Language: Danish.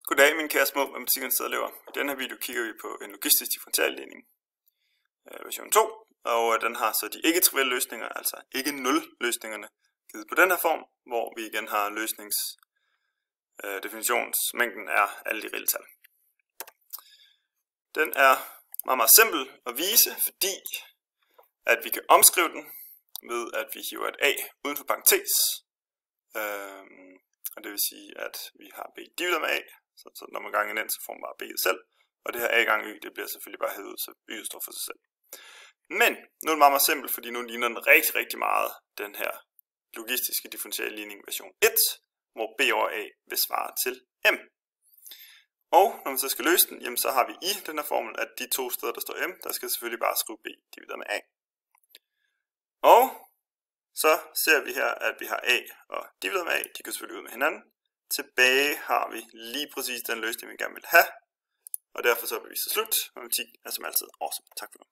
Goddag mine kære små matematikinteresserede elever. I denne her video kigger vi på en logistisk differentialligning version 2, og den har så de ikke-trivielle løsninger, altså ikke nul løsningerne, givet på den her form, hvor vi igen har definitionsmængden er alle de reelle tal. Den er meget, meget simpel at vise, fordi at vi kan omskrive den ved at vi hiver et a uden for parentes. Og det vil sige, at vi har b divideret med a, så når man ganger ind, så får man bare b selv. Og det her a gange y, det bliver selvfølgelig bare hævet ud, så y står for sig selv. Men nu er det meget, meget simpelt, fordi nu ligner den rigtig, rigtig meget den her logistiske differentialligning version 1, hvor b over a vil svare til m. Og når man så skal løse den, jamen så har vi i den her formel, at de to steder, der står m, der skal selvfølgelig bare skrive b divideret med a. Og så ser vi her, at vi har a og divideret med a, de går selvfølgelig ud med hinanden. Tilbage har vi lige præcis den løsning, vi gerne vil have. Og derfor så vil vi så slut. Matematik er som altid awesome. Tak for nu.